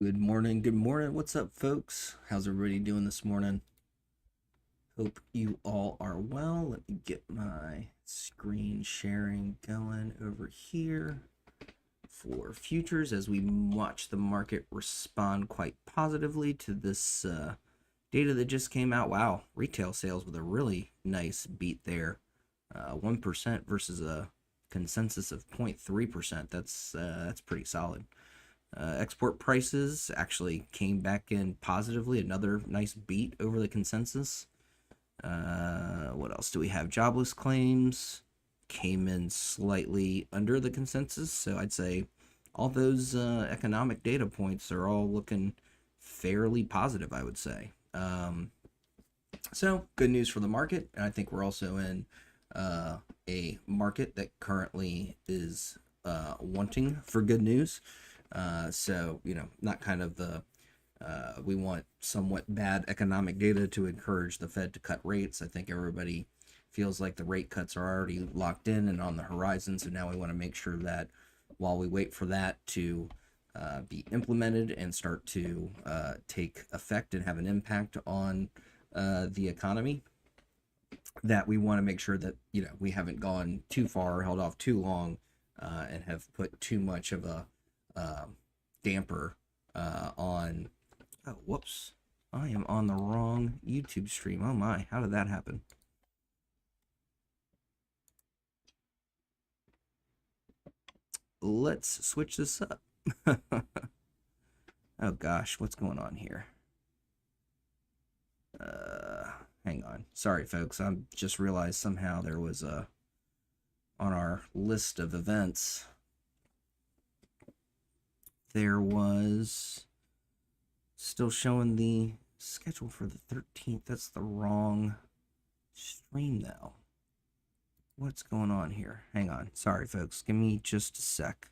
Good morning. Good morning. What's up, folks? How's everybody doing this morning? Hope you all are well. Let me get my screen sharing going over here for futures as we watch the market respond quite positively to this data that just came out. Wow, retail sales with a really nice beat there. 1% versus a consensus of 0.3%. That's pretty solid. Export prices actually came back in positively, another nice beat over the consensus. What else do we have? Jobless claims came in slightly under the consensus, so I'd say all those economic data points are all looking fairly positive, I would say. So good news for the market, and I think we're also in a market that currently is wanting for good news. So, not kind of we want somewhat bad economic data to encourage the Fed to cut rates. I think everybody feels like the rate cuts are already locked in and on the horizon. So now we want to make sure that while we wait for that to be implemented and start to take effect and have an impact on the economy, that we want to make sure that, we haven't gone too far, held off too long, and have put too much of a damper on. Oh, whoops! I am on the wrong YouTube stream. Oh my! How did that happen? Let's switch this up. Oh gosh, what's going on here? Hang on. Sorry, folks. I just realized somehow there was a on our list of events. There was still showing the schedule for the 13th. That's the wrong stream, though. What's going on here? Hang on. Sorry, folks. Give me just a sec.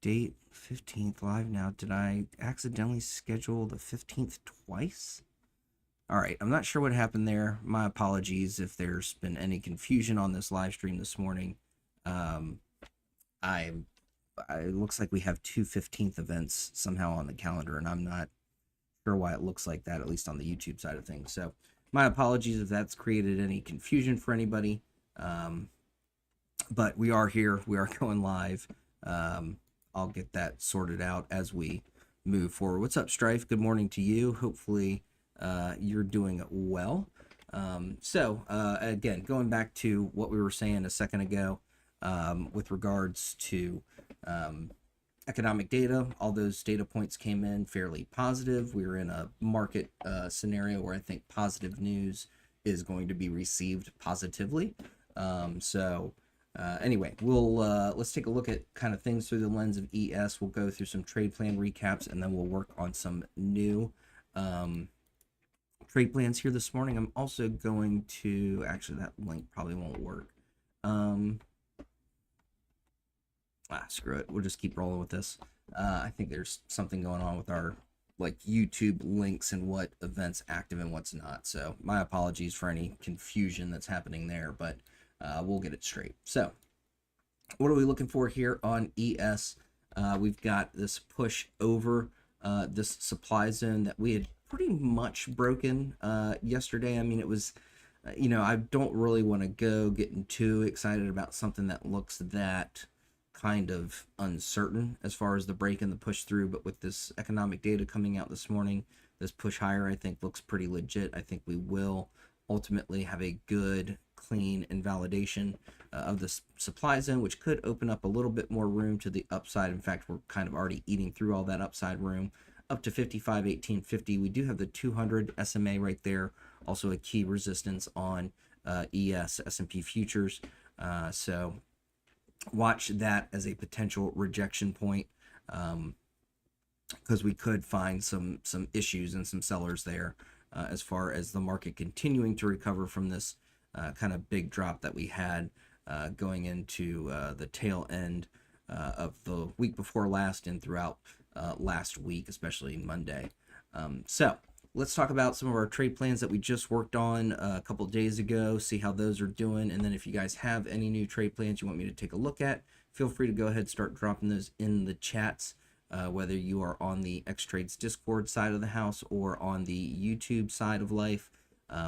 Date 15th live now. Did I accidentally schedule the 15th twice? All right. I'm not sure what happened there. My apologies if there's been any confusion on this live stream this morning. It looks like we have two 15th events somehow on the calendar, and I'm not sure why it looks like that, at least on the YouTube side of things. So my apologies if that's created any confusion for anybody. But we are here. We are going live. I'll get that sorted out as we move forward. What's up, Strife? Good morning to you. Hopefully you're doing well. Again, going back to what we were saying a second ago, with regards to economic data, all those data points came in fairly positive. We're in a market scenario where I think positive news is going to be received positively. Anyway, let's take a look at kind of things through the lens of ES. We'll go through some trade plan recaps, and then we'll work on some new trade plans here this morning. I'm also going to, actually, that link probably won't work. Screw it. We'll just keep rolling with this. I think there's something going on with our YouTube links and what events active and what's not. So my apologies for any confusion that's happening there, but we'll get it straight. So what are we looking for here on ES? We've got this push over this supply zone that we had pretty much broken yesterday. I mean, it was, I don't really want to go getting too excited about something that looks that kind of uncertain as far as the break and the push through, but with this economic data coming out this morning, this push higher I think looks pretty legit. I think we will ultimately have a good, clean invalidation of the supply zone, which could open up a little bit more room to the upside. In fact, we're kind of already eating through all that upside room up to 55.1850. We do have the 200 SMA right there, also a key resistance on ES S&P futures. So watch that as a potential rejection point, because we could find some issues and some sellers there as far as the market continuing to recover from this kind of big drop that we had going into the tail end of the week before last and throughout last week, especially Monday. So let's talk about some of our trade plans that we just worked on a couple of days ago, see how those are doing. And then if you guys have any new trade plans you want me to take a look at, feel free to go ahead and start dropping those in the chats whether you are on the Xtrades Discord side of the house or on the YouTube side of life.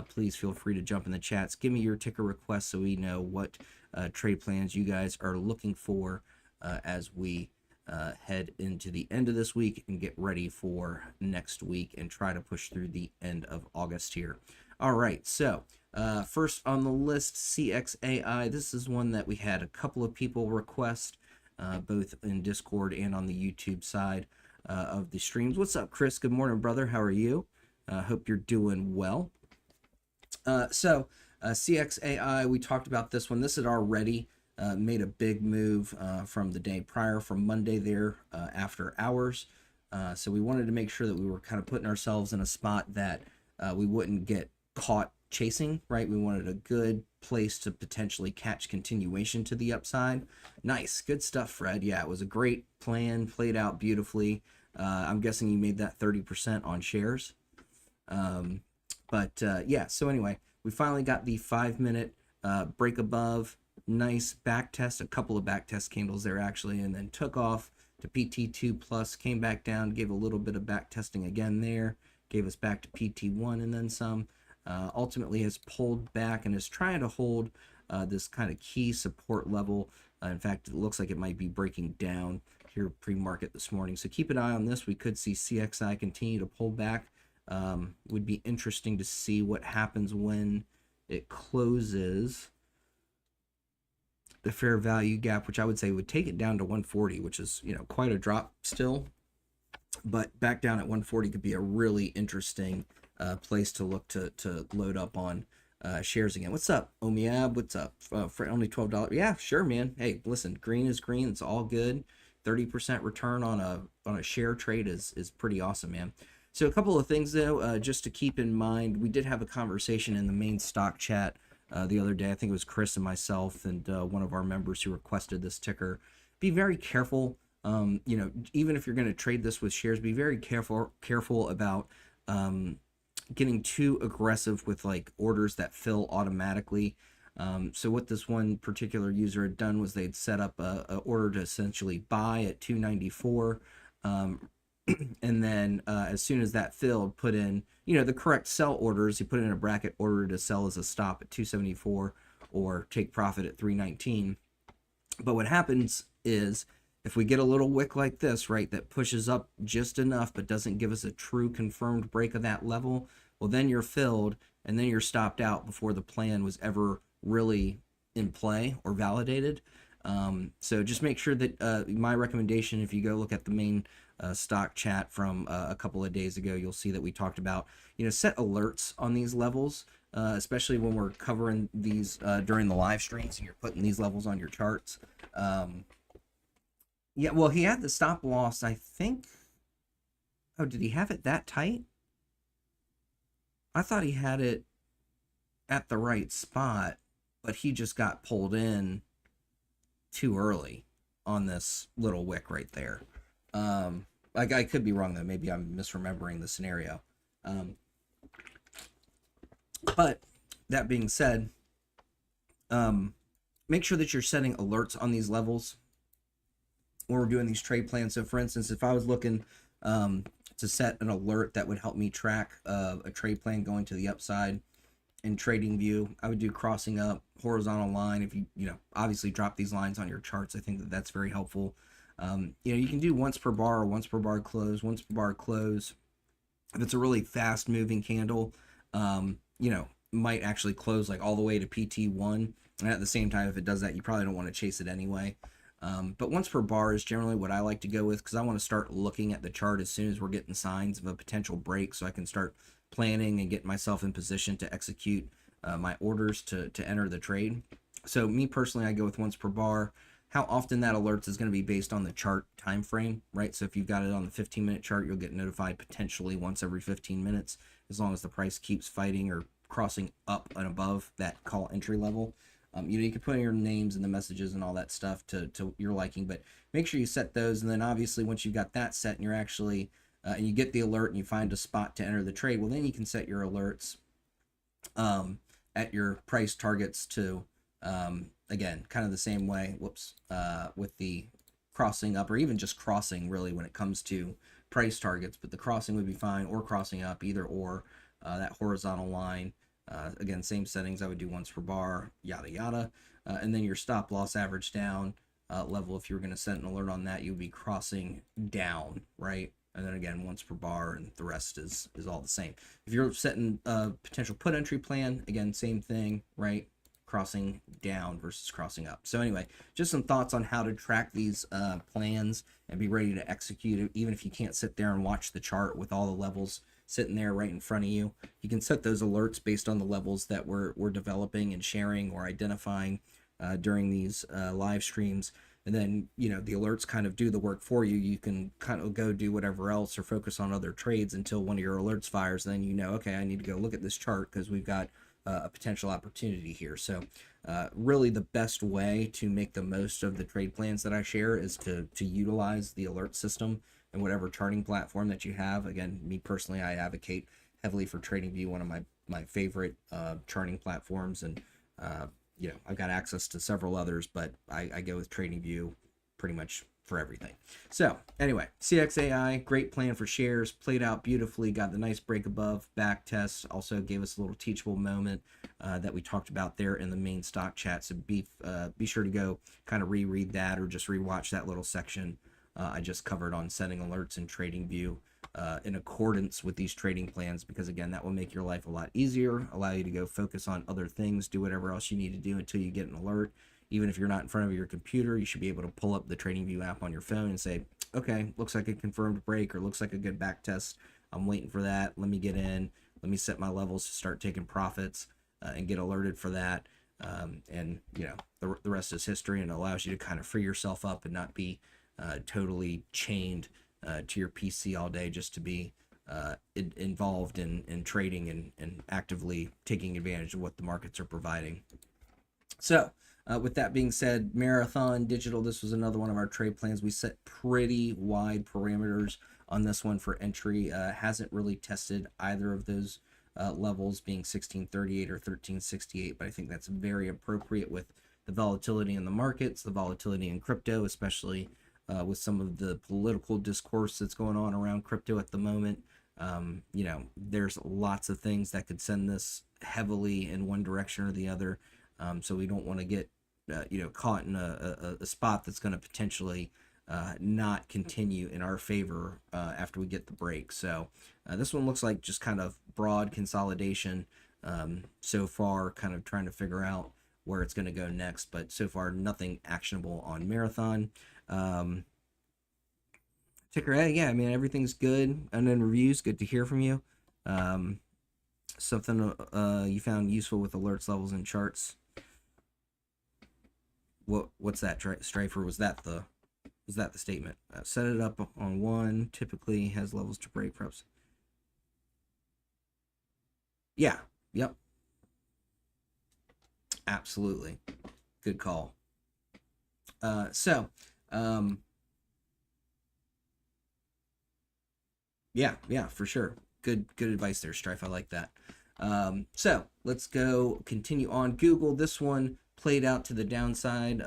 Please feel free to jump in the chats. Give me your ticker requests so we know what trade plans you guys are looking for as we head into the end of this week and get ready for next week and try to push through the end of August here. All right, so first on the list, CXAI. This is one that we had a couple of people request, both in Discord and on the YouTube side of the streams. What's up, Chris? Good morning, brother. How are you? Hope you're doing well. CXAI, we talked about this one. This had already made a big move from the day prior, from Monday there after hours. So we wanted to make sure that we were kind of putting ourselves in a spot that we wouldn't get caught chasing, right? We wanted a good place to potentially catch continuation to the upside. Nice, good stuff, Fred. Yeah, it was a great plan, played out beautifully. I'm guessing you made that 30% on shares. Yeah, so anyway, we finally got the 5-minute break above. Nice back test, a couple of back test candles there actually, and then took off to PT2 plus, came back down, gave a little bit of back testing again there, gave us back to PT1 and then some. Ultimately has pulled back and is trying to hold this kind of key support level. In fact, it looks like it might be breaking down here pre-market this morning. So keep an eye on this. We could see CXI continue to pull back. Would be interesting to see what happens when it closes the fair value gap, which I would say would take it down to 140, which is, you know, quite a drop still. But back down at 140 could be a really interesting place to look to load up on shares again. What's up, Omiab? What's up? For only $12. Yeah, sure, man. Hey, listen, green is green. It's all good. 30% return on a share trade is pretty awesome, man. So a couple of things though, just to keep in mind. We did have a conversation in the main stock chat the other day. I think it was Chris and myself and one of our members who requested this ticker. Be very careful. You know, even if you're going to trade this with shares, be very careful about getting too aggressive with like orders that fill automatically. So what this one particular user had done was they'd set up a order to essentially buy at 294, and then as soon as that filled, put in, you know, the correct sell orders. He put in a bracket order to sell as a stop at 274 or take profit at 319. But what happens is, if we get a little wick like this, right, that pushes up just enough but doesn't give us a true confirmed break of that level, well, then you're filled and then you're stopped out before the plan was ever really in play or validated. So just make sure that my recommendation, if you go look at the main stock chat from a couple of days ago, you'll see that we talked about, you know, set alerts on these levels, especially when we're covering these during the live streams and you're putting these levels on your charts. Yeah, well, he had the stop loss, I think. Oh, did he have it that tight? I thought he had it at the right spot, but he just got pulled in too early on this little wick right there. Like, I could be wrong though. Maybe I'm misremembering the scenario. But that being said, make sure that you're setting alerts on these levels when we're doing these trade plans. So for instance, if I was looking to set an alert that would help me track a trade plan going to the upside in TradingView, I would do crossing up horizontal line. If you know, obviously drop these lines on your charts, I think that that's very helpful. You know, you can do once per bar or once per bar close, once per bar close. If it's a really fast moving candle, you know, might actually close like all the way to PT1. And at the same time, if it does that, you probably don't want to chase it anyway. But once per bar is generally what I like to go with, because I want to start looking at the chart as soon as we're getting signs of a potential break, so I can start planning and get myself in position to execute my orders to enter the trade. So me personally, I go with once per bar. How often that alerts is going to be based on the chart time frame, right? So if you've got it on the 15-minute chart, you'll get notified potentially once every 15 minutes, as long as the price keeps fighting or crossing up and above that call entry level. You know, you can put in your names and the messages and all that stuff to your liking, but make sure you set those. And then obviously once you've got that set and you're actually, and you get the alert and you find a spot to enter the trade, well, then you can set your alerts at your price targets to, again, kind of the same way, with the crossing up, or even just crossing really when it comes to price targets, but the crossing would be fine, or crossing up, either or. That horizontal line, again, same settings. I would do once per bar, yada yada. And then your stop loss average down level, if you were going to set an alert on that, you would be crossing down, right? And then again, once per bar, and the rest is all the same. If you're setting a potential put entry plan, again, same thing, right? Crossing down versus crossing up. So anyway, just some thoughts on how to track these plans and be ready to execute it, even if you can't sit there and watch the chart with all the levels sitting there right in front of you. You can set those alerts based on the levels that we're developing and sharing or identifying during these live streams. And then, the alerts kind of do the work for you. You can kind of go do whatever else or focus on other trades until one of your alerts fires. And then okay, I need to go look at this chart because we've got a potential opportunity here. So really the best way to make the most of the trade plans that I share is to utilize the alert system and whatever charting platform that you have. Again, me personally, I advocate heavily for TradingView, one of my favorite charting platforms. And I've got access to several others, but I go with TradingView pretty much for everything. So anyway, CXAI, great plan for shares, played out beautifully, got the nice break above, back test, also gave us a little teachable moment that we talked about there in the main stock chat. So be sure to go kind of reread that, or just rewatch that little section I just covered on setting alerts in TradingView in accordance with these trading plans, because again, that will make your life a lot easier, allow you to go focus on other things, do whatever else you need to do until you get an alert. Even if you're not in front of your computer, you should be able to pull up the TradingView app on your phone and say, okay, looks like a confirmed break, or looks like a good back test. I'm waiting for that. Let me get in. Let me set my levels to start taking profits and get alerted for that. And the rest is history, and it allows you to kind of free yourself up and not be totally chained to your PC all day just to be involved in trading and actively taking advantage of what the markets are providing. So with that being said, Marathon Digital, this was another one of our trade plans. We set pretty wide parameters on this one for entry. Hasn't really tested either of those levels, being 1638 or 1368, but I think that's very appropriate with the volatility in the markets, the volatility in crypto, especially with some of the political discourse that's going on around crypto at the moment. There's lots of things that could send this heavily in one direction or the other. So we don't want to get caught in a spot that's going to potentially not continue in our favor after we get the break. So this one looks like just kind of broad consolidation so far, kind of trying to figure out where it's going to go next, but so far nothing actionable on Marathon. Ticker A, yeah, I mean, everything's good. And then reviews, good to hear from you. Something you found useful with alerts, levels, and charts. What's that, Strifer? Was that the statement? Set it up on one, typically has levels to break, perhaps. Yeah, yep. Absolutely. Good call. Yeah, for sure. Good advice there, Strife. I like that. So let's go continue on. Google, this one played out to the downside.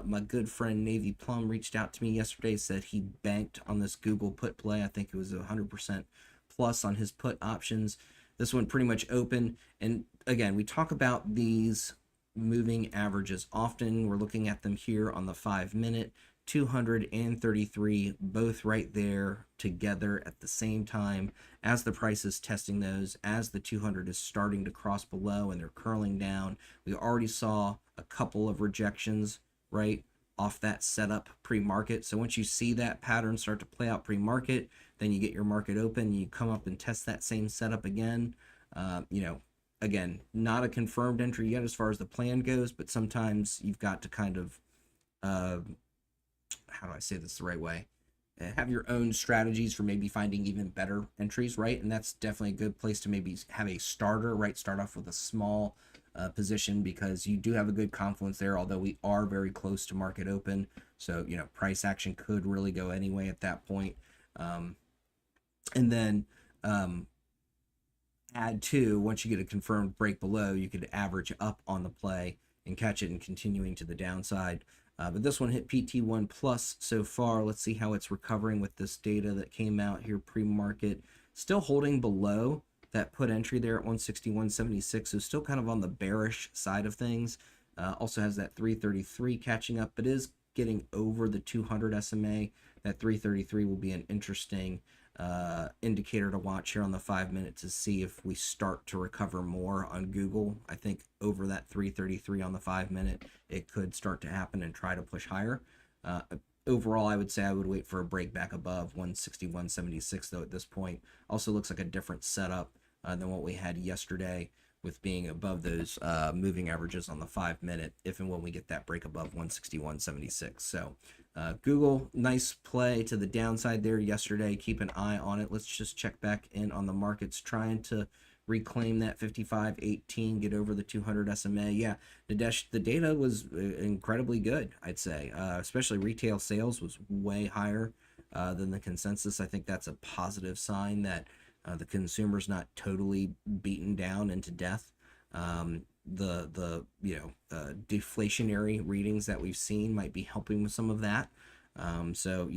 My good friend Navy Plum reached out to me yesterday, said he banked on this Google put play. I think it was 100% plus on his put options. This one pretty much open. And again, we talk about these moving averages often. We're looking at them here on the 5-minute. 233, both right there together at the same time as the price is testing those, as the 200 is starting to cross below and they're curling down. We already saw a couple of rejections right off that setup pre-market. So once you see that pattern start to play out pre-market, then you get your market open, you come up and test that same setup again. Again, not a confirmed entry yet as far as the plan goes, but sometimes you've got to kind of how do I say this the right way? Have your own strategies for maybe finding even better entries, right? And that's definitely a good place to maybe have a starter, right? Start off with a small position, because you do have a good confluence there, although we are very close to market open. So, price action could really go anyway at that point. And then add to, once you get a confirmed break below, you could average up on the play and catch it and continuing to the downside. But this one hit PT1 plus so far. Let's see how it's recovering with this data that came out here pre-market. Still holding below that put entry there at 161.76, so still kind of on the bearish side of things. Also has that 333 catching up, but is getting over the 200 SMA. That 333 will be an interesting indicator to watch here on the 5 minute to see if we start to recover more on Google. I think over that 333 on the 5 minute, it could start to happen and try to push higher. Overall, I would say I would wait for a break back above 161.76 though at this point. Also looks like a different setup than what we had yesterday, with being above those moving averages on the 5 minute if and when we get that break above 161.76. So Google, nice play to the downside there yesterday. Keep an eye on it. Let's just check back in on the markets, trying to reclaim that 55.18, get over the 200 SMA. Yeah, Nadesh, the data was incredibly good, I'd say. Especially retail sales was way higher than the consensus. I think that's a positive sign that the consumer's not totally beaten down into death. The deflationary readings that we've seen might be helping with some of that. So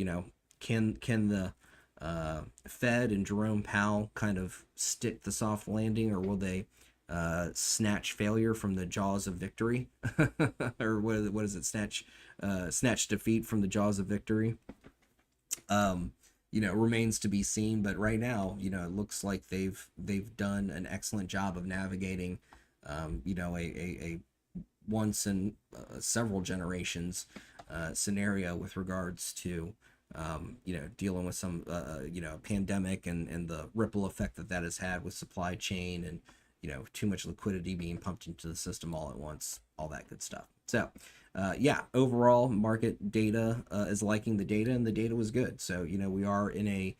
can the Fed and Jerome Powell kind of stick the soft landing, or will they snatch failure from the jaws of victory? Or what is it? Snatch defeat from the jaws of victory. Remains to be seen, but right now, it looks like they've done an excellent job of navigating, a once in several generations scenario with regards to, dealing with some, pandemic and the ripple effect that has had with supply chain and, too much liquidity being pumped into the system all at once, all that good stuff. So, overall market data is liking the data, and the data was good. So, we are in a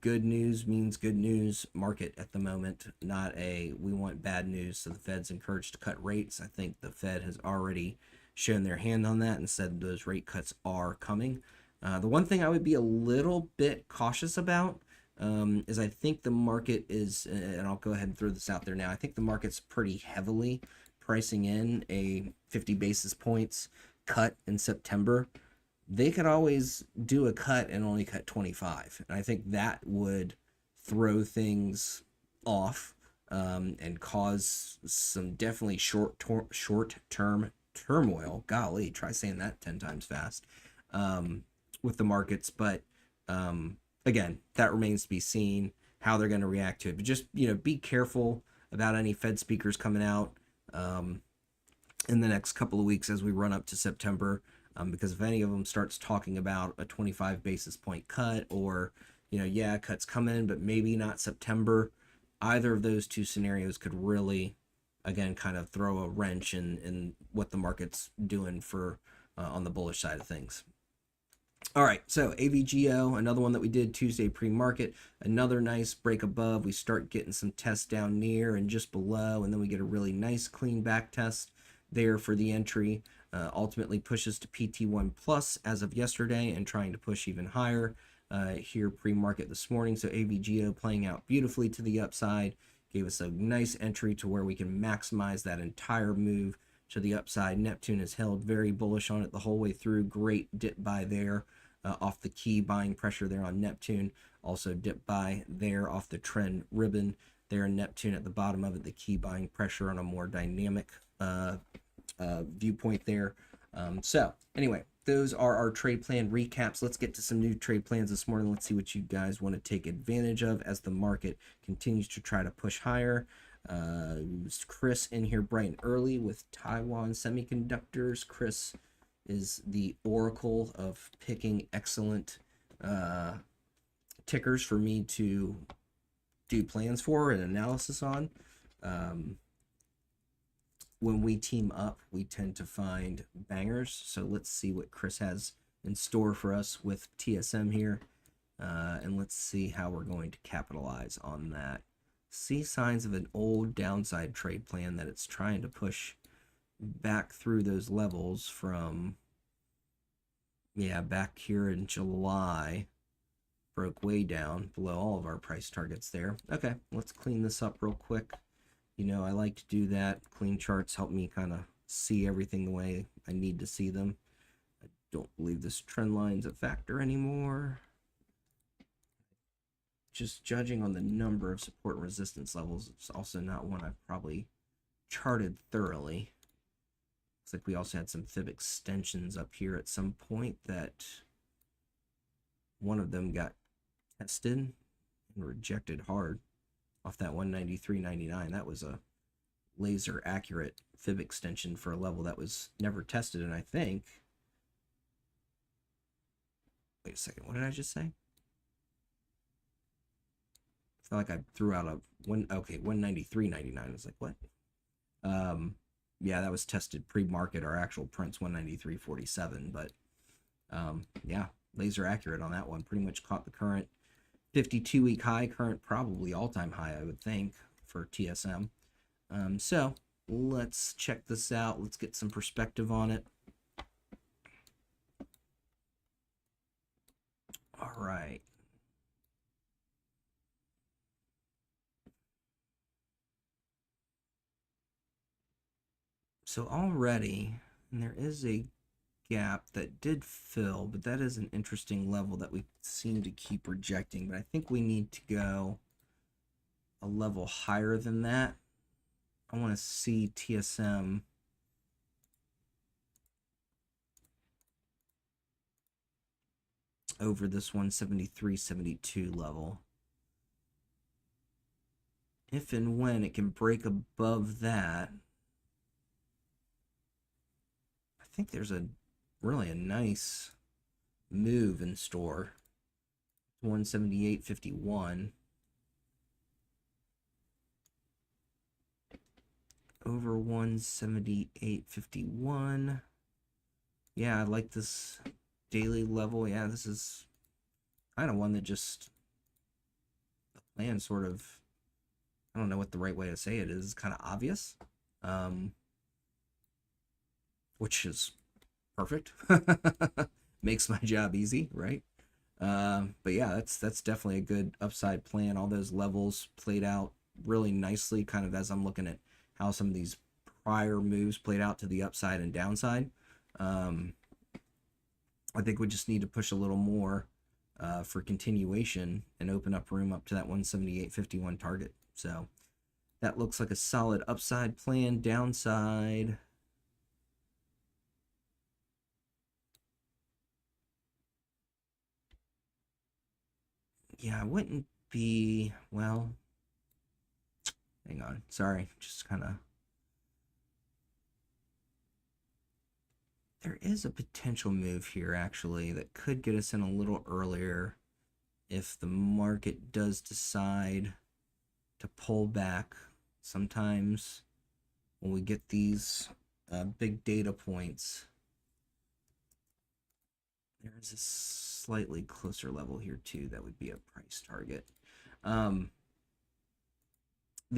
good news means good news market at the moment, not a we want bad news. So the Fed's encouraged to cut rates. I think the Fed has already shown their hand on that and said those rate cuts are coming. The one thing I would be a little bit cautious about is I think the market is, and I'll go ahead and throw this out there now, I think the market's pretty heavily pricing in a 50 basis points cut in September. They could always do a cut and only cut 25. And I think that would throw things off and cause some definitely short-term turmoil. Golly, try saying that 10 times fast with the markets. But again, that remains to be seen how they're going to react to it. But just, be careful about any Fed speakers coming out in the next couple of weeks as we run up to September, because if any of them starts talking about a 25 basis point cut, or cuts coming but maybe not September, either of those two scenarios could really, again, kind of throw a wrench in what the market's doing for on the bullish side of things. All right, so AVGO, another one that we did Tuesday pre-market, another nice break above. We start getting some tests down near and just below, and then we get a really nice clean back test there for the entry. Ultimately pushes to PT1 plus as of yesterday and trying to push even higher here pre-market this morning. So AVGO playing out beautifully to the upside, gave us a nice entry to where we can maximize that entire move to the upside. Neptune has held very bullish on it the whole way through. Great dip buy there off the key buying pressure there on Neptune. Also dip buy there off the trend ribbon there in Neptune at the bottom of it. The key buying pressure on a more dynamic viewpoint there. So anyway, those are our trade plan recaps. Let's get to some new trade plans this morning. Let's see what you guys want to take advantage of as the market continues to try to push higher. Chris in here bright and early with Taiwan Semiconductors. Chris is the oracle of picking excellent tickers for me to do plans for and analysis on. When we team up, we tend to find bangers. So let's see what Chris has in store for us with TSM here. And let's see how we're going to capitalize on that. See signs of an old downside trade plan that it's trying to push back through those levels from, back here in July. Broke way down below all of our price targets there. Okay, let's clean this up real quick. I like to do that. Clean charts help me kind of see everything the way I need to see them. Don't believe this trend line's a factor anymore. Just judging on the number of support and resistance levels, it's also not one I've probably charted thoroughly. Looks like we also had some fib extensions up here at some point that one of them got tested and rejected hard off that 193.99. That was a laser accurate fib extension for a level that was never tested. And I think, wait a second, what did I just say? I feel like I threw out a 193.99. I was like, what? Yeah, that was tested pre-market. Our actual print's 193.47, but yeah, laser accurate on that one. Pretty much caught the current 52-week high, current probably all-time high, I would think, for TSM. So let's check this out. Let's get some perspective on it. All right. So already, and there is a gap that did fill, but that is an interesting level that we seem to keep rejecting. But I think we need to go a level higher than that. I want to see TSM over this 173.72 level. If and when it can break above that, I think there's really a nice move in store. 178.51 over 178.51. Yeah, I like this daily level. Yeah, this is kind of one that just the plan sort of, I don't know what the right way to say it is, kind of obvious, which is perfect. Makes my job easy, right? But yeah, that's definitely a good upside plan. All those levels played out really nicely, kind of as I'm looking at how some of these prior moves played out to the upside and downside. I think we just need to push a little more for continuation and open up room up to that 178.51 target. So that looks like a solid upside plan. Downside, yeah, I wouldn't be, well, hang on, sorry, just kind of, there is a potential move here actually that could get us in a little earlier if the market does decide to pull back. Sometimes when we get these big data points, there's a slightly closer level here too that would be a price target. The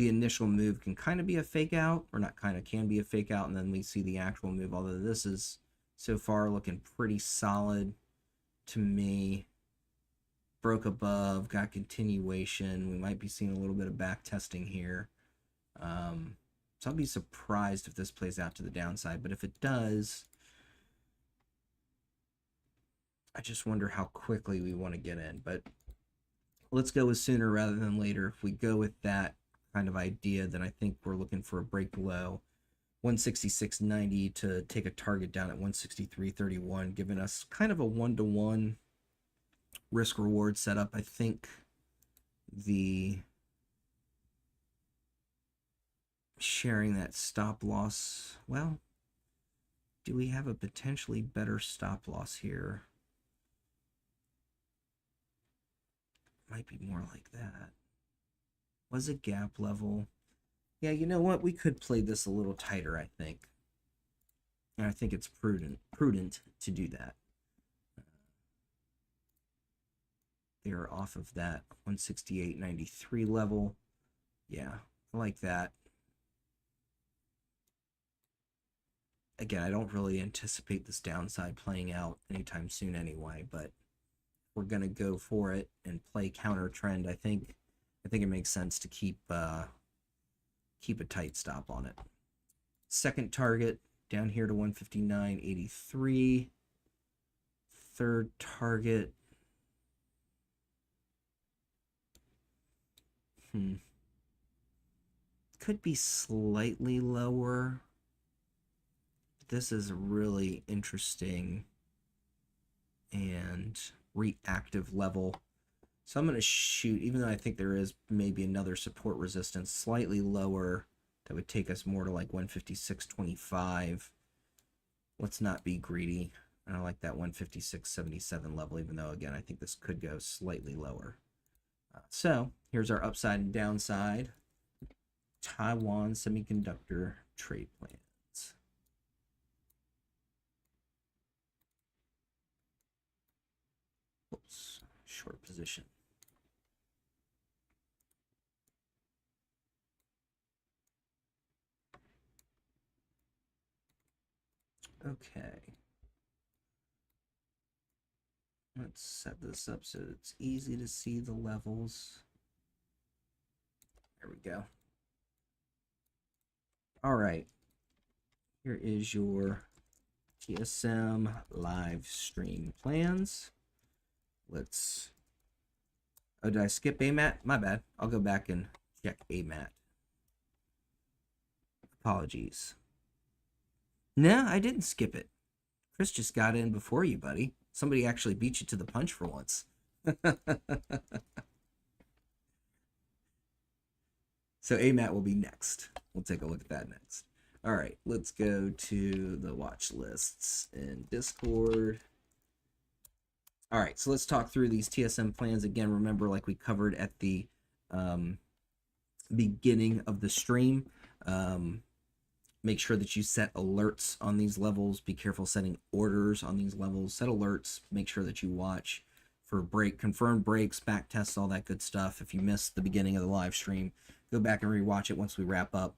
initial move can kind of be a fake out, or not kind of, can be a fake out, and then we see the actual move, although this is so far looking pretty solid to me. Broke above, got continuation. We might be seeing a little bit of back testing here. So I'll be surprised if this plays out to the downside, but if it does, I just wonder how quickly we want to get in. But let's go with sooner rather than later. If we go with that kind of idea, then I think we're looking for a break below 166.90 to take a target down at 163.31, giving us kind of a one-to-one risk reward setup. I think the sharing that stop loss, well, do we have a potentially better stop loss here? Might be more like that. Was a gap level. Yeah, you know what? We could play this a little tighter, I think. And I think it's prudent to do that. They are off of that 168.93 level. Yeah, I like that. Again, I don't really anticipate this downside playing out anytime soon anyway, but we're going to go for it and play counter trend. I think it makes sense to keep a tight stop on it. Second target down here to 159.83. third target. Could be slightly lower. This is really interesting and reactive level. So I'm going to shoot, even though I think there is maybe another support resistance slightly lower that would take us more to like 156.25. Let's not be greedy. I don't like that 156.77 level, even though, again, I think this could go slightly lower. So here's our upside and downside Taiwan Semiconductor trade plans. Oops, short position. Okay. Let's set this up so it's easy to see the levels. There we go. All right. Here is your TSM live stream plans. Let's... Oh, did I skip AMAT? My bad. I'll go back and check AMAT. Apologies. No, I didn't skip it. Chris just got in before you, buddy. Somebody actually beat you to the punch for once. So AMAT will be next. We'll take a look at that next. All right, let's go to the watch lists in Discord. All right, so let's talk through these TSM plans again. Remember, like we covered at the beginning of the stream, make sure that you set alerts on these levels. Be careful setting orders on these levels. Set alerts. Make sure that you watch for confirmed breaks, back tests, all that good stuff. If you missed the beginning of the live stream, go back and rewatch it once we wrap up,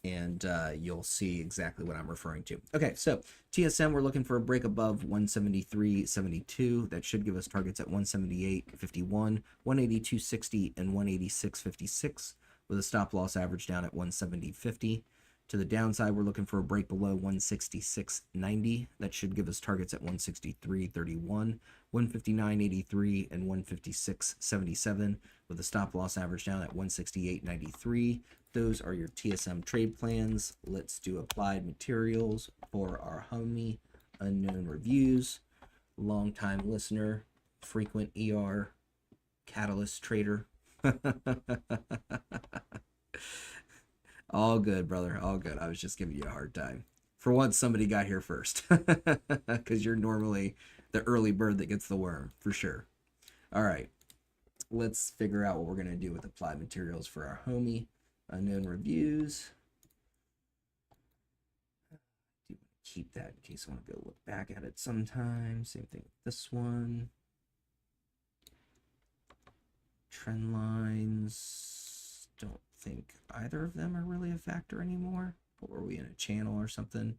and you'll see exactly what I'm referring to. Okay, so TSM, we're looking for a break above 173.72. That should give us targets at 178.51, 182.60, and 186.56, with a stop loss average down at 170.50. To the downside, we're looking for a break below 166.90. That should give us targets at 163.31, 159.83, and 156.77, with a stop loss average down at 168.93. Those are your TSM trade plans. Let's do applied materials for our homie Unknown Reviews, longtime listener, frequent ER catalyst trader. All good, brother. All good. I was just giving you a hard time. For once, somebody got here first. Because you're normally the early bird that gets the worm, for sure. All right. Let's figure out what we're going to do with applied materials for our homie Unknown Reviews. I do want to keep that in case I want to go look back at it sometime. Same thing with this one. Trend lines. Don't think either of them are really a factor anymore. But were we in a channel or something?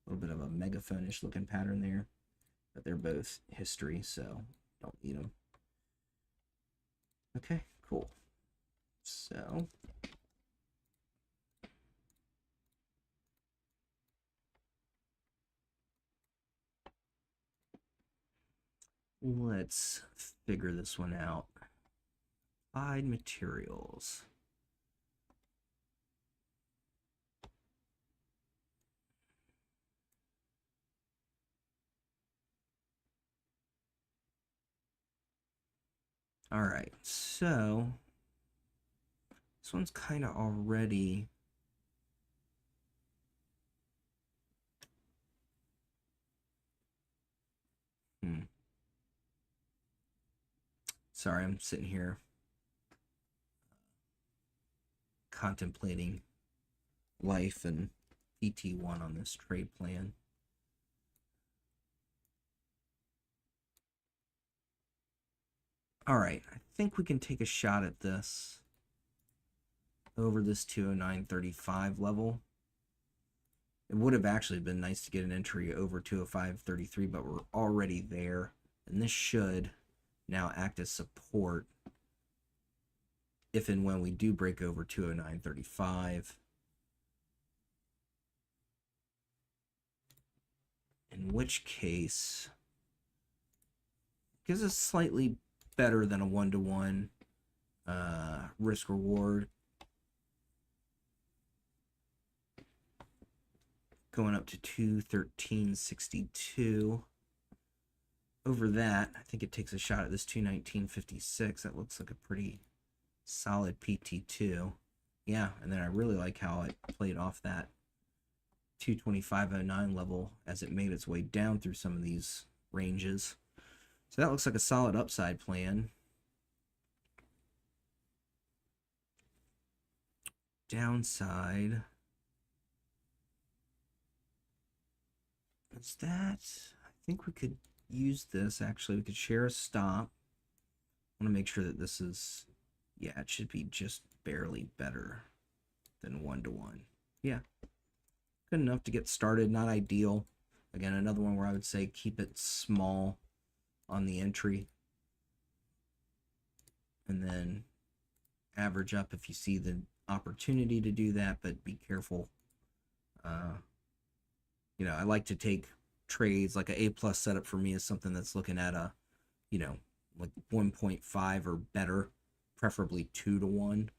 A little bit of a megaphone-ish looking pattern there. But they're both history, so don't need them. Okay, cool. So let's figure this one out. Applied materials. All right, so this one's kind of already Sorry, I'm sitting here contemplating life and PT1 on this trade plan. All right, I think we can take a shot at this over this 209.35 level. It would have actually been nice to get an entry over 205.33, but we're already there, and this should now act as support if and when we do break over 209.35. In which case, gives us slightly better than a 1-to-1 risk reward. Going up to 213.62. Over that, I think it takes a shot at this 219.56. That looks like a pretty solid PT2. Yeah, and then I really like how it played off that 225.09 level as it made its way down through some of these ranges. So that looks like a solid upside plan. Downside is that I think we could use this. Actually, we could share a stop. I want to make sure that this is, yeah, it should be just barely better than 1-to-1. Yeah, good enough to get started. Not ideal. Again, another one where I would say keep it small on the entry, and then average up if you see the opportunity to do that, but be careful. You know, I like to take trades like a A+ setup for me is something that's looking at a, you know, like 1.5 or better, preferably 2-to-1,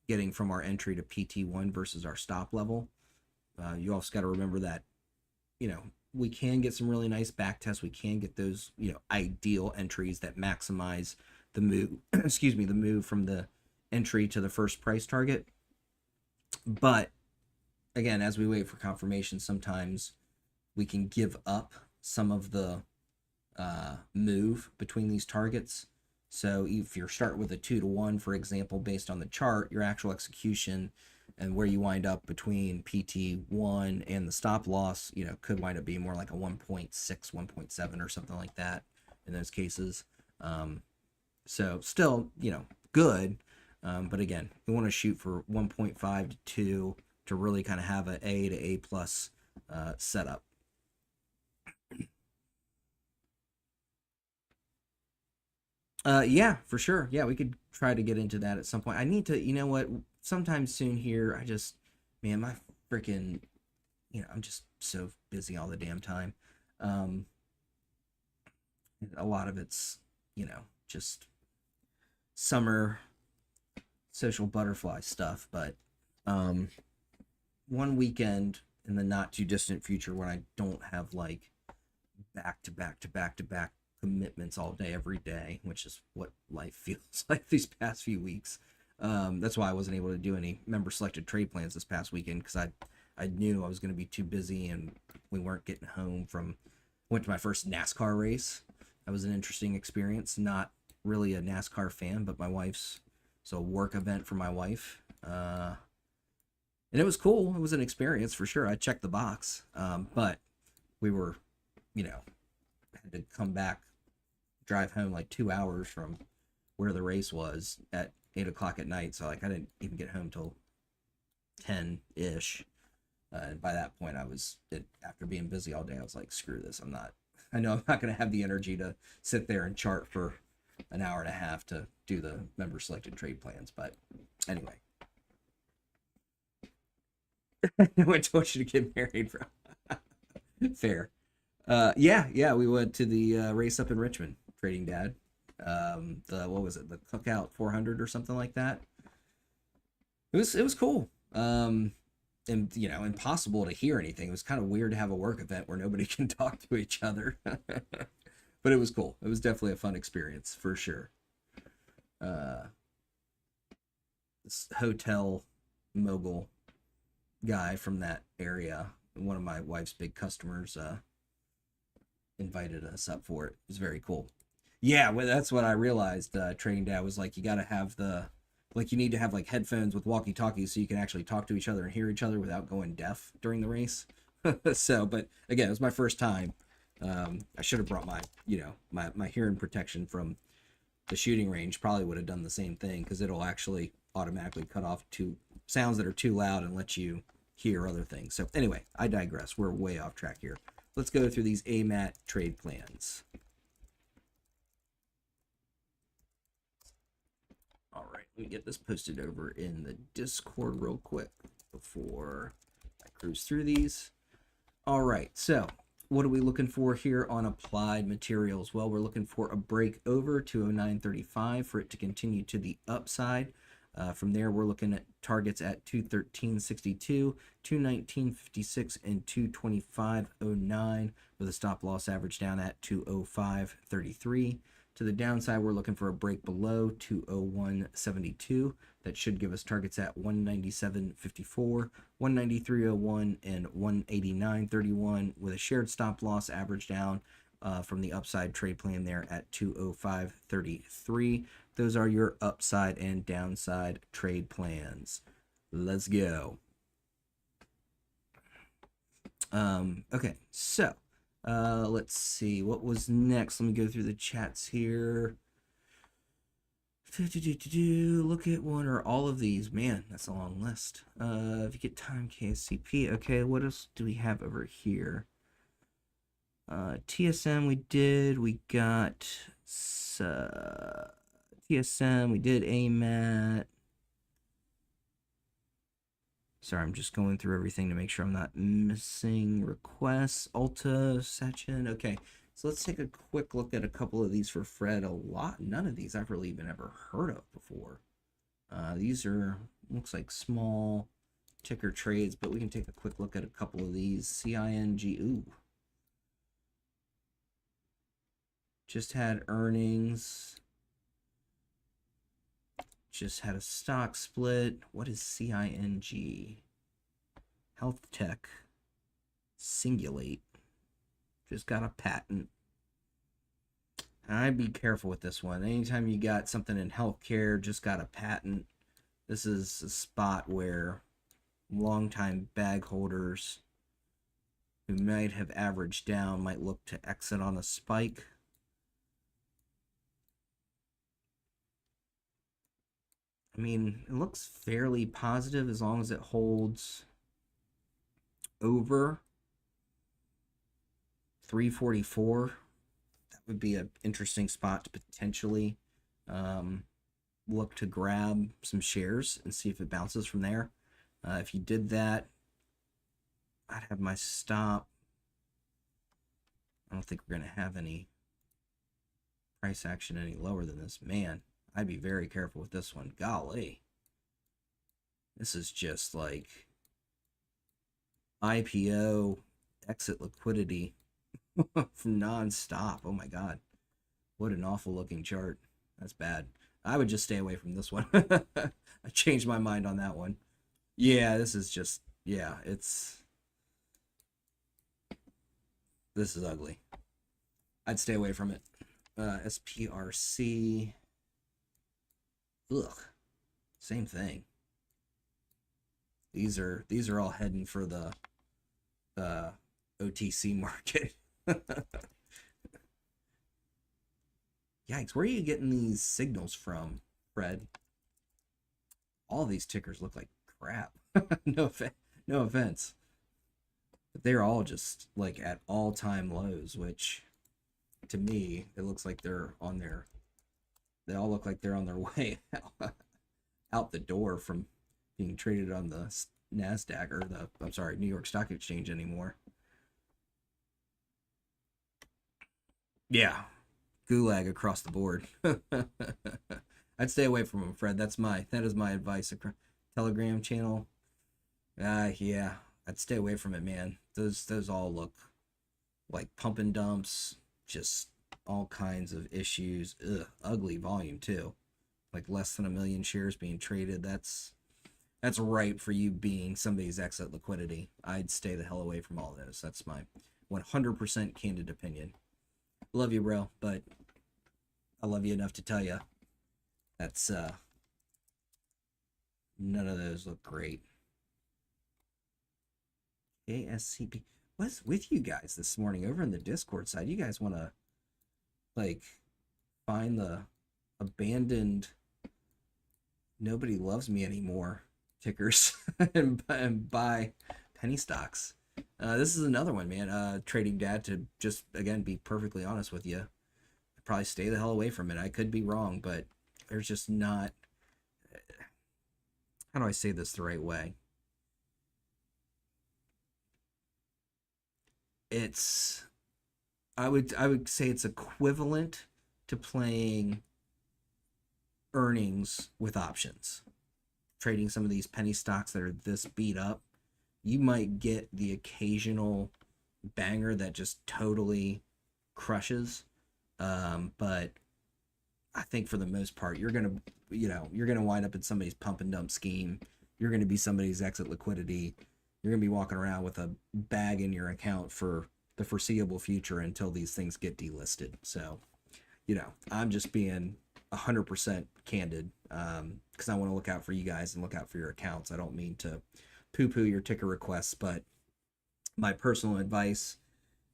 getting from our entry to PT1 versus our stop level. You also got to remember that, you know, we can get some really nice back tests. We can get those, you know, ideal entries that maximize the move, excuse me, the move from the entry to the first price target. But again, as we wait for confirmation, sometimes we can give up some of the move between these targets. So if you're starting with a 2-to-1, for example, based on the chart, your actual execution and where you wind up between PT1 and the stop loss, you know, could wind up being more like a 1.6, 1.7 or something like that in those cases. So still, you know, good. But again, you want to shoot for 1.5 to 2 to really kind of have an A to A+ setup. Yeah, for sure. Yeah, we could try to get into that at some point. I need to, you know what, sometime soon here. I just, man, my freaking, you know, I'm just so busy all the damn time. A lot of it's, you know, just summer social butterfly stuff. But one weekend in the not too distant future when I don't have like back to back to back to back commitments all day every day, which is what life feels like these past few weeks. That's why I wasn't able to do any member selected trade plans this past weekend, because I knew I was going to be too busy and we weren't getting home from. Went to my first NASCAR race. That was an interesting experience. Not really a NASCAR fan, but my wife's, so a work event for my wife. And it was cool. It was an experience for sure. I checked the box. But we were, you know, had to come back, drive home like 2 hours from where the race was at 8 o'clock at night. So like I didn't even get home till 10-ish. And by that point, after being busy all day, I was like, screw this. I know I'm not going to have the energy to sit there and chart for an hour and a half to do the member selected trade plans. But anyway, I told you to get married, bro. Fair. Yeah, we went to the race up in Richmond, Trading Dad. What was it? The Cookout 400 or something like that. It was cool. And you know, impossible to hear anything. It was kind of weird to have a work event where nobody can talk to each other. But it was cool. It was definitely a fun experience for sure. This hotel mogul guy from that area, one of my wife's big customers, invited us up for it. It was very cool. Yeah, well, that's what I realized. Trading Dad was like, you got to have you need to have like headphones with walkie-talkies so you can actually talk to each other and hear each other without going deaf during the race. So, but again, it was my first time. I should have brought my hearing protection from the shooting range. Probably would have done the same thing, because it'll actually automatically cut off sounds that are too loud and let you hear other things. So anyway, I digress. We're way off track here. Let's go through these AMAT trade plans. All right, let me get this posted over in the Discord real quick before I cruise through these. All right, so What are we looking for here on applied materials? Well, we're looking for a break over 209.35 for it to continue to the upside. From there, we're looking at targets at 213.62, 219.56, and 225.09 with a stop loss average down at 205.33. To the downside, we're looking for a break below 201.72. That should give us targets at 197.54, 193.01, and 189.31 with a shared stop loss average down from the upside trade plan there at 205.33. Those are your upside and downside trade plans. Let's go. Okay, so let's see what was next. Let me go through the chats here. Look at one or all of these. Man, that's a long list. If you get time, KSCP. Okay, what else do we have over here? TSM we did. We got TSM. We did AMAT. Sorry, I'm just going through everything to make sure I'm not missing requests. Ulta, Sachin. Okay, so let's take a quick look at a couple of these for Fred. None of these I've really even ever heard of before. These are, looks like small ticker trades, but we can take a quick look at a couple of these. CING, ooh. Just had earnings. Just had a stock split. What is CING? Health Tech. Singulate. Just got a patent. I'd be careful with this one. Anytime you got something in healthcare, just got a patent, this is a spot where longtime bag holders who might have averaged down might look to exit on a spike. I mean, it looks fairly positive as long as it holds over 344. That would be an interesting spot to potentially look to grab some shares and see if it bounces from there. If you did that, I'd have my stop. I don't think we're going to have any price action any lower than this. Man, I'd be very careful with this one. Golly. This is just like IPO exit liquidity non-stop. Oh my God. What an awful looking chart. That's bad. I would just stay away from this one. I changed my mind on that one. Yeah, this is just, yeah, this is ugly. I'd stay away from it. SPRC. Ugh. Same thing. These are all heading for the OTC market. Yikes, where are you getting these signals from, Fred? All these tickers look like crap. No offense. But they're all just like at all-time lows, which to me, it looks like they're on their, they all look like they're on their way out the door from being traded on the NASDAQ or the, I'm sorry, New York Stock Exchange anymore. Yeah, gulag across the board. I'd stay away from them, Fred. That is my advice. Telegram channel. Yeah, I'd stay away from it, man. Those all look like pump and dumps, just all kinds of issues. Ugh, ugly volume too. Like less than 1 million shares being traded. That's ripe for you being somebody's exit liquidity. I'd stay the hell away from all those. That's my 100% candid opinion. Love you, bro, but I love you enough to tell you that's none of those look great. ASCP. What's with you guys this morning over in the Discord side? You guys want to like find the abandoned nobody loves me anymore tickers and buy penny stocks. This is another one, man. Trading Dad, to just again be perfectly honest with you, I'd probably stay the hell away from it. I could be wrong, but there's just not, how do I say this the right way? It's I would say it's equivalent to playing earnings with options. Trading some of these penny stocks that are this beat up, you might get the occasional banger that just totally crushes. But I think for the most part, you're gonna wind up in somebody's pump and dump scheme. You're gonna be somebody's exit liquidity. You're gonna be walking around with a bag in your account for the foreseeable future until these things get delisted. So, I'm just being 100% candid because I want to look out for you guys and look out for your accounts. I don't mean to poo-poo your ticker requests, but my personal advice,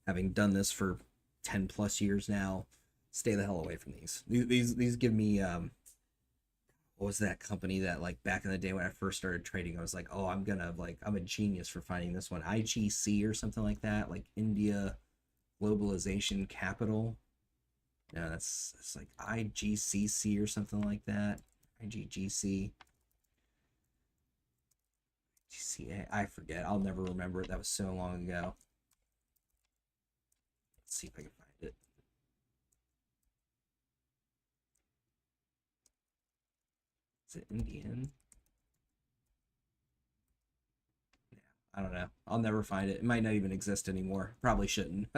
having done this for 10 plus years now, stay the hell away from these. These give me what was that company that, like, back in the day when I first started trading, I was like, oh, I'm a genius for finding this one, IGC or something like that, like India Globalization Capital. No, that's it's like IGCC or something like that. IGGC. GCA. I forget. I'll never remember it. That was so long ago. Let's see if I can find it. Is it Indian? Yeah, I don't know. I'll never find it. It might not even exist anymore. Probably shouldn't.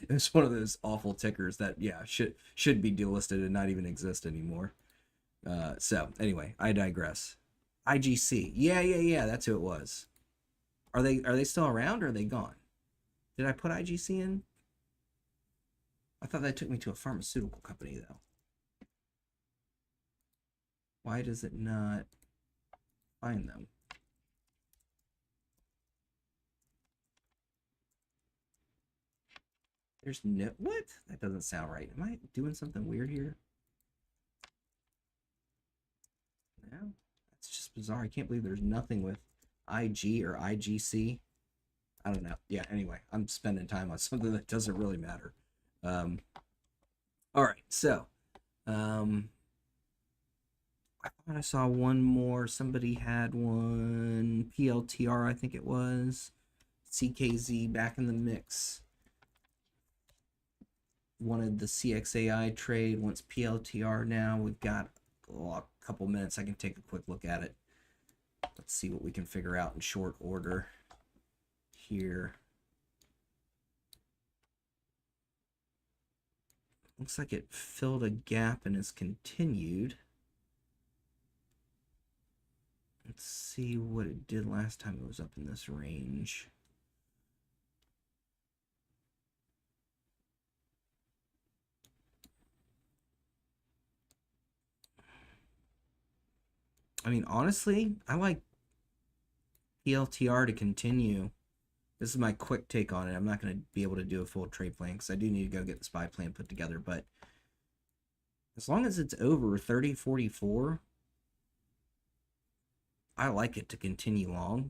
It's one of those awful tickers that, yeah, should be delisted and not even exist anymore. So anyway, I digress. IGC. Yeah. That's who it was. Are they still around or are they gone? Did I put IGC in? I thought that took me to a pharmaceutical company though. Why does it not find them? There's no what? That doesn't sound right. Am I doing something weird here? No, that's just bizarre. I can't believe there's nothing with IG or IGC. I don't know. Yeah, anyway, I'm spending time on something that doesn't really matter. Um, all right, so I thought I saw one more. Somebody had one. PLTR, I think it was. CKZ back in the mix. Wanted the CXAI trade, wants PLTR now. We've got a couple minutes. I can take a quick look at it. Let's see what we can figure out in short order here. Looks like it filled a gap and has continued. Let's see what it did last time it was up in this range. I mean, honestly, I like PLTR to continue. This is my quick take on it. I'm not going to be able to do a full trade plan because I do need to go get the SPY plan put together. But as long as it's over 30.44, I like it to continue long.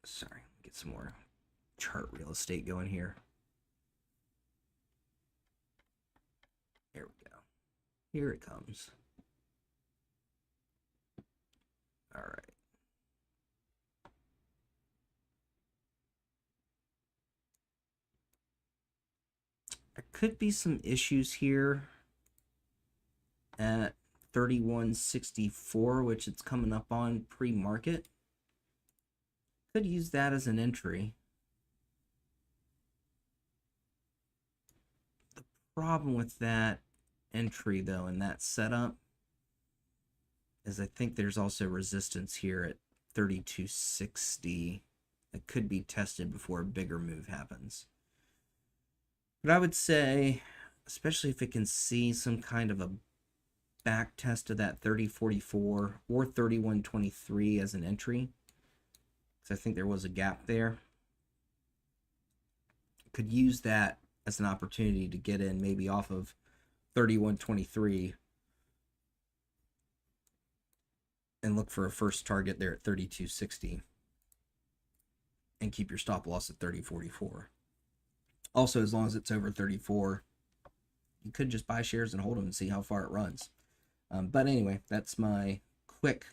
Sorry, get some more chart real estate going here. There we go. Here it comes. All right. There could be some issues here at 31.64, which it's coming up on pre-market. Could use that as an entry. The problem with that entry, though, and that setup, is I think there's also resistance here at 32.60 that could be tested before a bigger move happens. But I would say, especially if it can see some kind of a back test of that 30.44 or 31.23 as an entry, because I think there was a gap there, could use that as an opportunity to get in maybe off of 31.23 and look for a first target there at 32.60 and keep your stop loss at 30.44. Also, as long as it's over 34, you could just buy shares and hold them and see how far it runs. But anyway, that's my quick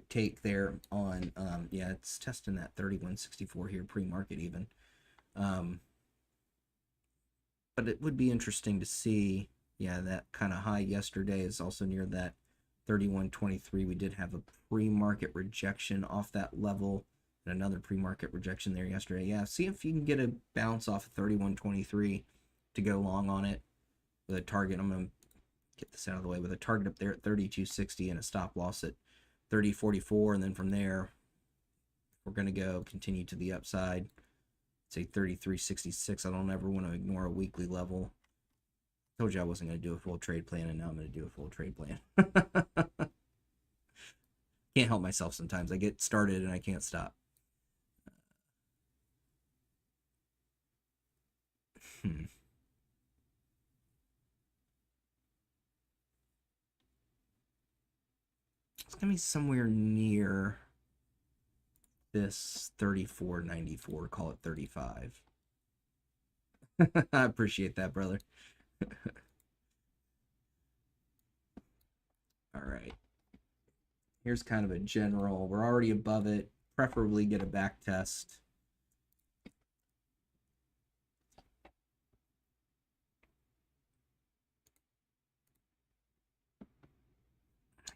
take there on, yeah, it's testing that 3164 here pre-market even. But it would be interesting to see, yeah, that kind of high yesterday is also near that 3123. We did have a pre-market rejection off that level and another pre-market rejection there yesterday. Yeah, see if you can get a bounce off of 3123 to go long on it with a target. I'm going to get this out of the way with a target up there at 3260 and a stop loss at 3044, and then from there we're going to go continue to the upside, say 3366. I don't ever want to ignore a weekly level. Told you I wasn't going to do a full trade plan, and now I'm going to do a full trade plan. Can't help myself sometimes. I get started and I can't stop. It's going to be somewhere near this 34.94, call it 35. I appreciate that, brother. All right. Here's kind of a general. We're already above it. Preferably get a back test.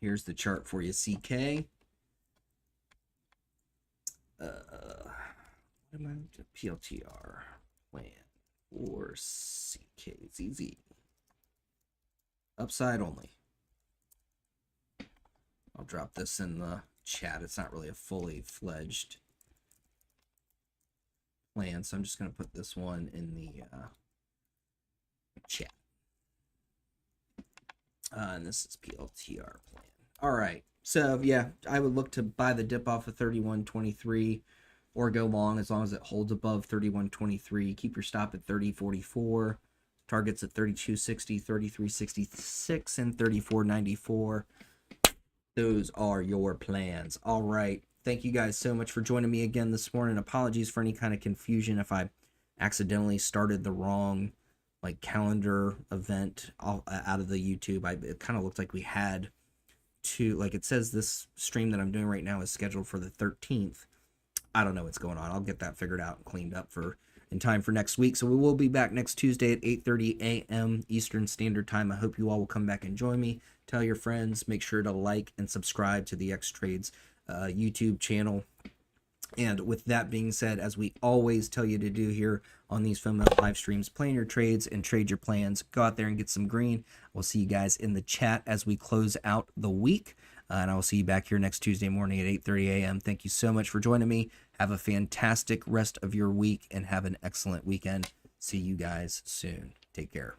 Here's the chart for you, CK. What am I? PLTR plan or CKZZ. Upside only. I'll drop this in the chat. It's not really a fully fledged plan, so I'm just going to put this one in the chat. And this is PLTR plan. All right. So, yeah, I would look to buy the dip off of 31.23 or go long as it holds above 31.23. Keep your stop at 30.44. Targets at 32.60, 33.66, and 34.94. Those are your plans. All right. Thank you guys so much for joining me again this morning. Apologies for any kind of confusion if I accidentally started the wrong calendar event out of the YouTube. It kind of looked like we had to, it says this stream that I'm doing right now is scheduled for the 13th. I don't know what's going on. I'll get that figured out and cleaned up in time for next week. So we will be back next Tuesday at 8:30 a.m. Eastern Standard Time. I hope you all will come back and join me. Tell your friends. Make sure to like and subscribe to the Xtrades YouTube channel. And with that being said, as we always tell you to do here on these FOMO live streams, plan your trades and trade your plans. Go out there and get some green. We'll see you guys in the chat as we close out the week. And I will see you back here next Tuesday morning at 8:30 a.m. Thank you so much for joining me. Have a fantastic rest of your week and have an excellent weekend. See you guys soon. Take care.